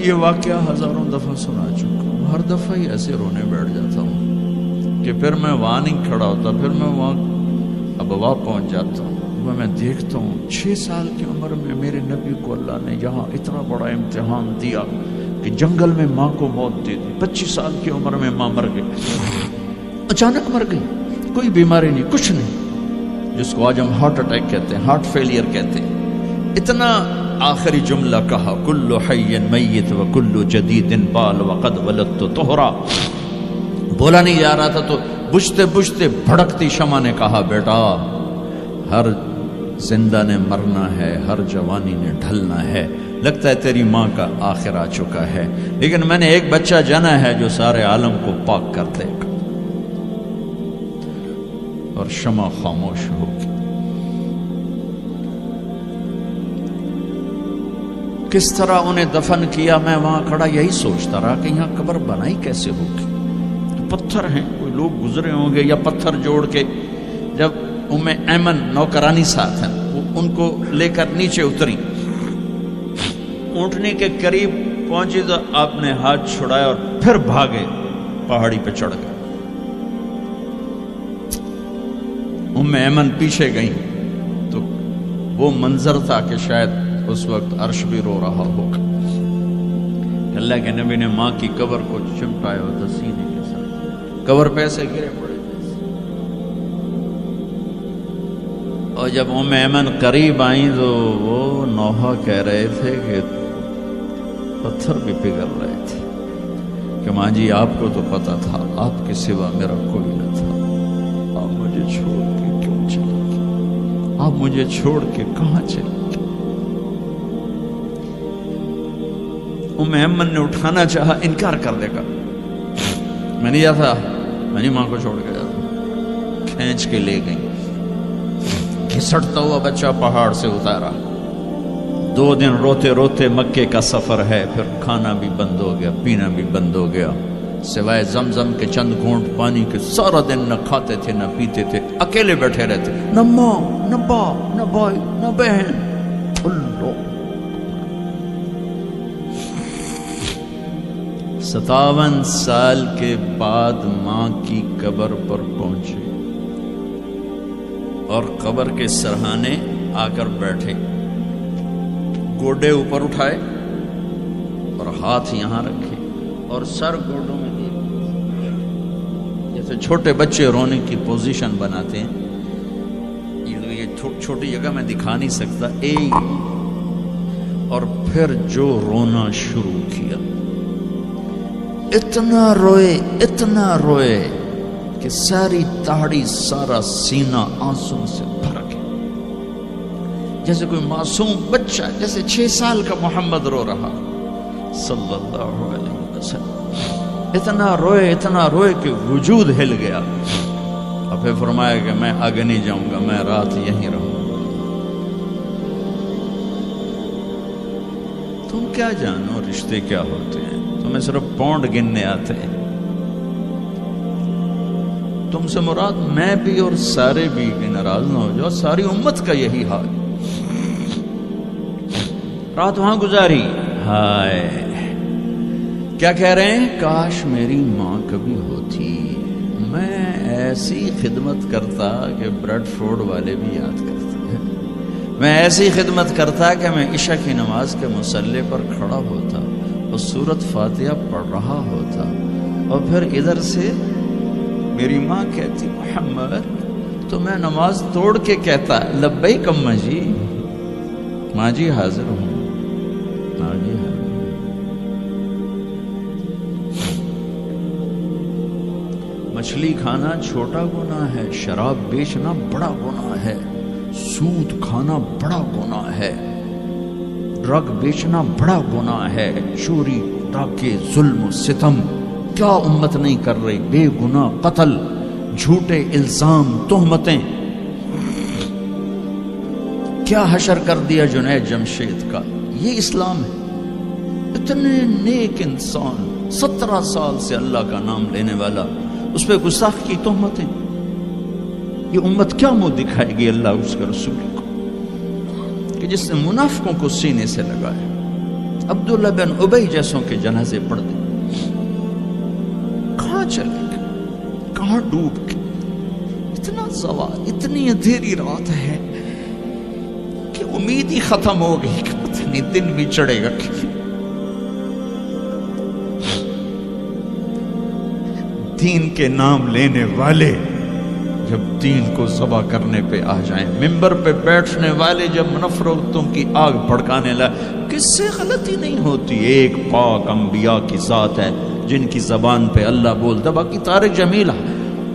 یہ واقعہ ہزاروں دفعہ سنا چکا ہوں، ہر دفعہ ہی ایسے رونے بیٹھ جاتا ہوں کہ پھر میں وہاں نہیں کھڑا ہوتا، پھر میں وہاں ابوا پہنچ جاتا ہوں۔ میں دیکھتا ہوں 6 سال کی عمر میں میرے نبی کو اللہ نے یہاں اتنا بڑا امتحان دیا کہ جنگل میں ماں کو موت دے دی۔ 25 سال کی عمر میں ماں مر گئی، اچانک مر گئی، کوئی بیماری نہیں، کچھ نہیں، جس کو آج ہم ہارٹ اٹیک کہتے ہیں، ہارٹ فیلئر کہتے ہیں۔ اتنا آخری جملہ کہا، کل حی میت و کل جدید بال وقد ولدت طہرا۔ بولا نہیں جا رہا تھا تو بجھتے بجھتے بھڑکتی شمع نے کہا، بیٹا ہر زندہ نے مرنا ہے، ہر جوانی نے ڈھلنا ہے، لگتا ہے تیری ماں کا آخر آ چکا ہے، لیکن میں نے ایک بچہ جنا ہے جو سارے عالم کو پاک کر دے گا۔ اور شمع خاموش ہوگی۔ کس طرح انہیں دفن کیا، میں وہاں کھڑا یہی سوچتا رہا کہ یہاں قبر بنائی کیسے ہوگی۔ تو پتھر ہیں، کوئی لوگ گزرے ہوں گے یا پتھر جوڑ کے۔ جب ایمن نوکرانی ساتھ ہیں، وہ ان کو لے کر نیچے اتری، اونٹنی کے قریب پہنچی تو آپ نے ہاتھ چھڑایا اور پھر بھاگے، پہاڑی پہ چڑھ گئے۔ ایمن پیچھے گئیں تو وہ منظر تھا کہ شاید اس وقت عرش بھی رو رہا ہوگا۔ اللہ کے نبی نے ماں کی قبر کو چمٹایا ہوتا سینے کے ساتھ، قبر پہ سے گرے پڑے۔ اور جب ایمن قریب آئیں تو وہ نوحہ کہہ رہے تھے کہ پتھر بھی پگھل رہے تھے کہ ماں جی آپ کو تو پتا تھا آپ کے سوا میرا کوئی نہ تھا، آپ مجھے چھوڑ کے کیوں چلے گئے، آپ مجھے چھوڑ کے کہاں چلے گئے۔ ایمن نے اٹھانا چاہا، انکار کر دے گا، میں نہیں جاتا، میں نہیں ماں کو چھوڑ کے جاتا۔ کھینچ کے لے گئی، گھسٹتا ہوا بچہ پہاڑ سے اتارا۔ 2 دن روتے روتے مکے کا سفر ہے، پھر کھانا بھی بند ہو گیا، پینا بھی بند ہو گیا، سوائے زمزم کے چند گھونٹ پانی کے سارا دن نہ کھاتے تھے نہ پیتے تھے، اکیلے بیٹھے رہتے، نہ ماں نہ باپ نہ بھائی نہ بہن۔ اللہ 57 سال کے بعد ماں کی قبر پر پہنچے اور قبر کے سرہانے آ کر بیٹھے، گوڈے اوپر اٹھائے اور ہاتھ یہاں رکھے اور سر گوڈوں میں دیے، جیسے چھوٹے بچے رونے کی پوزیشن بناتے ہیں۔ یہ چھوٹی جگہ میں دکھا نہیں سکتا، اور پھر جو رونا شروع کیا، اتنا روئے کہ ساری تاڑی سارا سینہ آنسوں سے بھر گیا، جیسے کوئی معصوم بچہ، جیسے 6 سال کا محمد رو رہا صلی اللہ علیہ وسلم۔ اتنا روئے کہ وجود ہل گیا، اور پھر فرمایا کہ میں آگے نہیں جاؤں گا، میں رات یہیں رہوں گا۔ تم کیا جانو رشتے کیا ہوتے ہیں، تمہیں صرف پونڈ گننے آتے ہیں۔ تم سے مراد میں بھی اور سارے بھی، کہ ناراض نہ ہو جاؤ، ساری امت کا یہی حال۔ رات وہاں گزاری، ہائے کیا کہہ رہے ہیں، کاش میری ماں کبھی ہوتی، میں ایسی خدمت کرتا کہ بریڈ فورڈ والے بھی یاد کرتے ہیں، میں ایسی خدمت کرتا کہ میں عشاء کی نماز کے مصلی پر کھڑا ہوتا اور سورۃ فاتحہ پڑھ رہا ہوتا، اور پھر ادھر سے میری ماں کہتی محمد، تو میں نماز توڑ کے کہتا لبیک اماں جی، ماں جی حاضر ہوں، ماں جی حاضر ہوں۔ مچھلی کھانا چھوٹا گناہ ہے، شراب بیچنا بڑا گناہ ہے، سود کھانا بڑا گناہ ہے، ڈرگ بیچنا بڑا گناہ ہے، چوری ڈاکے ظلم و ستم کیا امت نہیں کر رہی، بے گناہ قتل، جھوٹے الزام تہمتیں، کیا حشر کر دیا جنید جمشید کا۔ یہ اسلام ہے۔ اتنے نیک انسان، 17 سال سے اللہ کا نام لینے والا، اس پہ گستاخ کی تہمتیں، یہ امت کیا منہ دکھائے گی اللہ اس کے رسول کو، کہ جس نے منافقوں کو سینے سے لگایا۔ عبداللہ بن ابی جیسوں کے جنازے پڑھ دیں. کہاں چلے گئے, کہاں ڈوب گئے؟ اتنا زوال, اتنی اندھیری رات ہے کہ امید ہی ختم ہو گئی کہ پتہ نہیں دن بھی چڑھے گا. دین کے نام لینے والے جب دین کو ذبح کرنے پہ آ جائیں, ممبر پہ بیٹھنے والے جب نفرتوں کی آگ بھڑکانے لائے, کس سے غلطی نہیں ہوتی. ایک پاک انبیاء کی ذات ہے جن کی زبان پہ اللہ بولتا. باقی طارق جمیل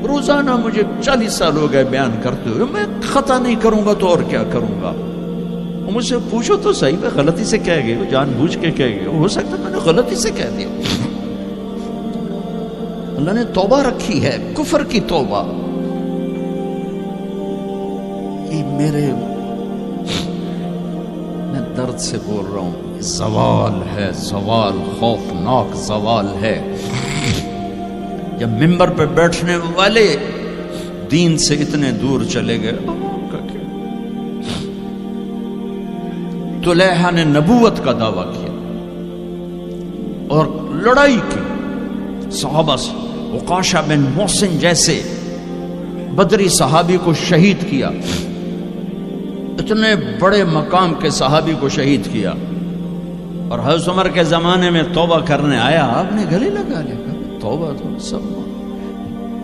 روزانہ مجھے 40 سال ہو گئے بیان کرتے ہوئے, میں خطا نہیں کروں گا تو اور کیا کروں گا. مجھ سے پوچھو تو صحیح, میں غلطی سے کہہ گئے, جان بوجھ کے کہہ گئے, ہو سکتا میں نے غلطی سے کہہ دیا. اللہ نے توبہ رکھی ہے, کفر کی توبہ. یہ میں درد سے بول رہا ہوں, زوال ہے, زوال خوفناک زوال ہے. جب ممبر پہ بیٹھنے والے دین سے اتنے دور چلے گئے. طلیحہ نے نبوت کا دعویٰ کیا اور لڑائی کی صحابہ سے. عکاشہ بن محسن جیسے بدری صحابی کو شہید کیا, اتنے بڑے مقام کے صحابی کو شہید کیا. اور حضرت عمر کے زمانے میں توبہ کرنے آیا, آپ نے گلے لگا لیا, توبہ تو سب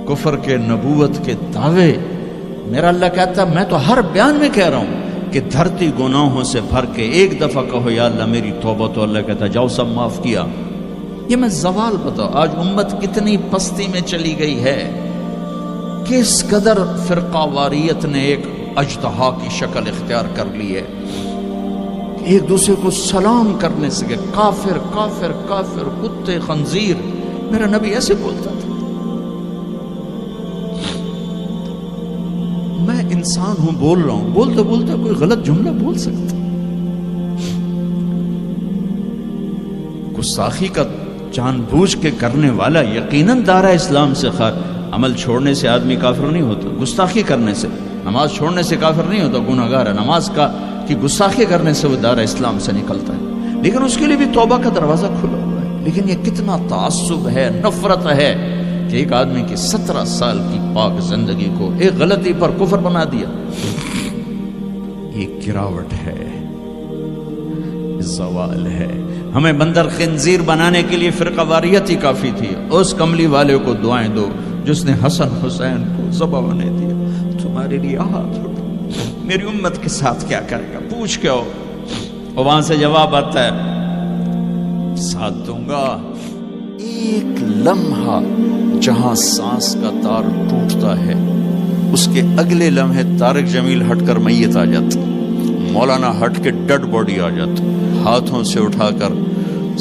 کفر کے نبوت کے دعوے. میرا اللہ کہتا میں تو ہر بیان میں کہہ رہا ہوں کہ دھرتی گناہوں سے بھر کے ایک دفعہ کہو یا اللہ میری توبہ, تو اللہ کہتا جاؤ سب معاف کیا. یہ میں زوال بتاؤ, آج امت کتنی پستی میں چلی گئی ہے, کس قدر فرقہ واریت نے ایک اژدہا کی شکل اختیار کر لی ہے. ایک دوسرے کو سلام کرنے سے کہ کافر کافر کافر, کتے خنزیر. میرا نبی ایسے بولتا تھا. میں انسان ہوں, بول رہا ہوں, بولتے بولتے کوئی غلط جملہ بول سکتا. گستاخی کا جان بوجھ کے کرنے والا یقیناً دارہ اسلام سے عمل چھوڑنے سے آدمی کافر نہیں ہوتا. گستاخی کرنے سے, نماز چھوڑنے سے کافر نہیں ہوتا, گناہگار ہے. نماز کی گستاخی کرنے سے وہ دارہ اسلام سے نکلتا ہے, لیکن اس کے لیے بھی توبہ کا دروازہ کھلا ہوا ہے. لیکن یہ کتنا تعصب ہے, نفرت ہے کہ ایک آدمی کی 17 سال کی پاک زندگی کو ایک غلطی پر کفر بنا دیا. یہ گراوٹ ہے, زوال ہے. ہمیں بندر خنزیر بنانے کے لیے فرقہ واریت ہی کافی تھی. اس کملی والے کو دعائیں دو جس نے حسن حسین کو ذبح ہونے دیا. تمہارے لیے ہاتھ اٹھو, میری امت کے ساتھ کیا کرے گا, پوچھ کے ہو. اور وہاں سے جواب آتا ہے ساتھ دوں گا. ایک لمحہ جہاں سانس کا تار ٹوٹتا ہے, اس کے اگلے لمحے طارق جمیل ہٹ کر میت آ جاتا, مولانا ہٹ کے ڈیڈ باڈی آ جاتا, ہاتھوں سے اٹھا کر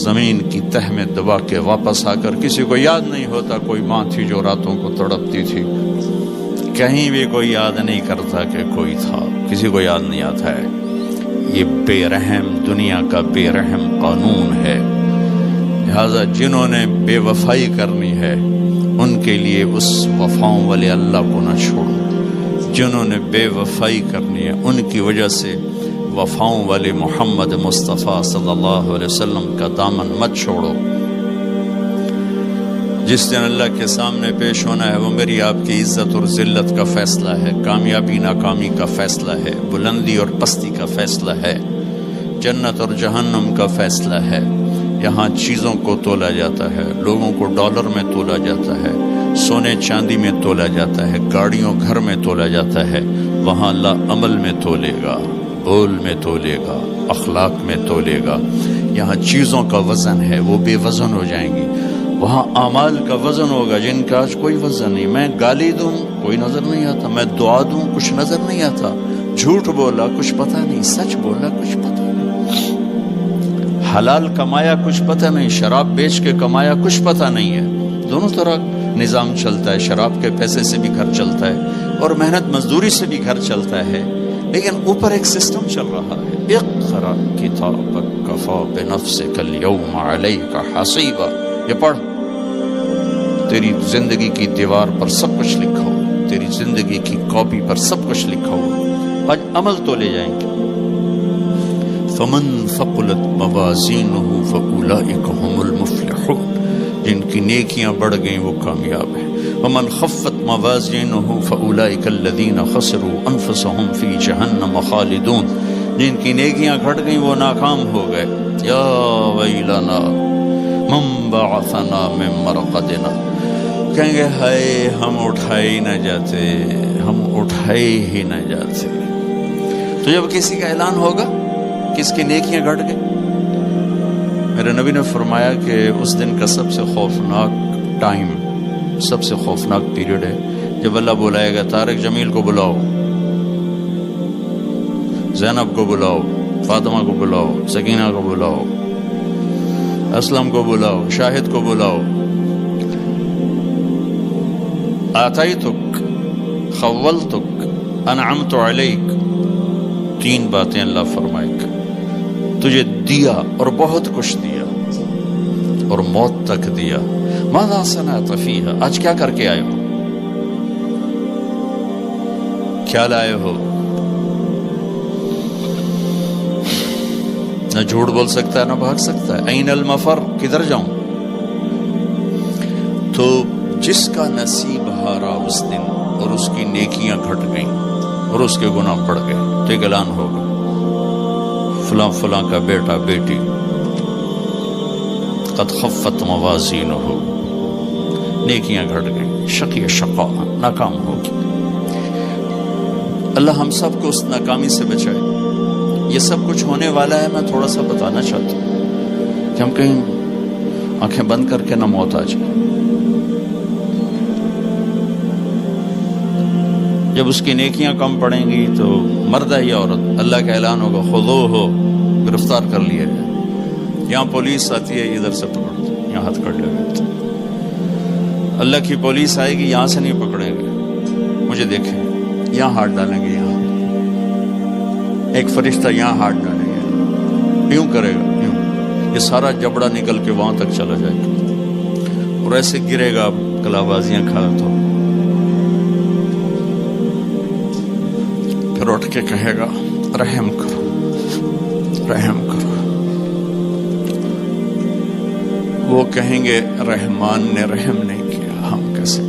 زمین کی تہ میں دبا کے واپس آ کر. کسی کو یاد نہیں ہوتا کوئی ماں تھی جو راتوں کو تڑپتی تھی, کہیں بھی کوئی یاد نہیں کرتا کہ کوئی تھا, کسی کو یاد نہیں آتا ہے. یہ بے رحم دنیا کا بے رحم قانون ہے. لہذا جنہوں نے بے وفائی کرنی ہے ان کے لیے اس وفاؤں والے اللہ کو نہ چھوڑو. جنہوں نے بے وفائی کرنی ہے ان کی وجہ سے وفاؤں والے محمد مصطفیٰ صلی اللہ علیہ وسلم کا دامن مت چھوڑو. جس دن اللہ کے سامنے پیش ہونا ہے وہ میری آپ کی عزت اور ذلت کا فیصلہ ہے, کامیابی ناکامی کا فیصلہ ہے, بلندی اور پستی کا فیصلہ ہے, جنت اور جہنم کا فیصلہ ہے. یہاں چیزوں کو تولا جاتا ہے, لوگوں کو ڈالر میں تولا جاتا ہے, سونے چاندی میں تولا جاتا ہے, گاڑیوں گھر میں تولا جاتا ہے. وہاں اللہ عمل میں تولے گا, بول میں تولے گا, اخلاق میں تولے گا. یہاں چیزوں کا وزن ہے, وہ بے وزن ہو جائیں گی. وہاں اعمال کا وزن ہوگا جن کا آج کوئی وزن نہیں. میں گالی دوں کوئی نظر نہیں آتا, میں دعا دوں کچھ نظر نہیں آتا, جھوٹ بولا کچھ پتہ نہیں, سچ بولا کچھ پتہ نہیں, حلال کمایا کچھ پتہ نہیں, شراب بیچ کے کمایا کچھ پتہ نہیں ہے. دونوں طرح نظام چلتا ہے, شراب کے پیسے سے بھی گھر چلتا ہے اور محنت مزدوری سے بھی گھر چلتا ہے, لیکن اوپر ایک سسٹم چل رہا ہے. اقرأ کتابک کفی بنفسک اليوم علیک حسیبا. یہ پڑھ, تیری زندگی کی دیوار پر سب کچھ لکھا ہو, تیری زندگی کی کاپی پر سب کچھ لکھا ہو. آج عمل تو لے جائیں گے. فمن ثقلت موازینہ فأولئک هم المفلحون، جن کی نیکیاں بڑھ گئیں وہ کامیاب ہیں۔ ومن خفت موازینہ فأولئک الذین خسروا انفسهم فی جہنم خالدون، جن کی نیکیاں گھٹ گئیں وہ ناکام ہو گئے۔ یا ویلنا من بعثنا من مرقدنا، کہیں گے ہائے ہم اٹھائے ہی نہ جاتے، ہم اٹھائے ہی نہ جاتے۔ تو جب کسی کا اعلان ہوگا کہ اس کی نیکیاں گھٹ گئی، میرے نبی نے فرمایا کہ اس دن کا سب سے خوفناک ٹائم، سب سے خوفناک پیریڈ ہے جب اللہ بلائے گا طارق جمیل کو بلاؤ، زینب کو بلاؤ، فاطمہ کو بلاؤ، سکینہ کو بلاؤ، اسلم کو بلاؤ، شاہد کو بلاؤ، آتیتک، خولتک، انعمت علیک، تین باتیں اللہ فرمائے گا، تجھے دیا اور بہت کچھ دیا اور موت تک دیا۔ ماذا صنعت فیہا، آج کیا کر کے آئے ہو، کیا لائے ہو؟ نہ جھوٹ بول سکتا ہے نہ بھاگ سکتا ہے۔ این المفر، کدھر جاؤں؟ تو جس کا نصیب ہارا اس دن اور اس کی نیکیاں گھٹ گئیں اور اس کے گناہ بڑھ گئے تو ایک اعلان ہوگا، فلاں فلاں کا بیٹا بیٹی قد خفت موازینہ، نیکیاں گھٹ گئیں، شقی شقا، ناکام ہوگی۔ اللہ ہم سب کو اس ناکامی سے بچائے۔ یہ سب کچھ ہونے والا ہے، میں تھوڑا سا بتانا چاہتا ہوں کہ ہم کہیں آنکھیں بند کر کے نہ موت آ جائے۔ جب اس کی نیکیاں کم پڑیں گی تو مرد ہے یا عورت، اللہ کا اعلان ہوگا خذوہ، گرفتار کر لیا جائے۔ یہاں پولیس آتی ہے ادھر سے پکڑتے، یہاں ہاتھ کر لے گئے۔ اللہ کی پولیس آئے گی، یہاں سے نہیں پکڑیں گے، مجھے دیکھیں، یہاں ہاتھ ڈالیں گے، یہاں ایک فرشتہ یہاں ہاتھ ڈالیں گے، یوں کرے گا، یوں، یہ سارا جبڑا نکل کے وہاں تک چلا جائے گا اور ایسے گرے گا کلا بازیاں کھا تو پھر اٹھ کے کہے گا رحم کرو، رحم کرو۔ وہ کہیں گے رحمان نے رحم نہیں کیا، ہم کیسے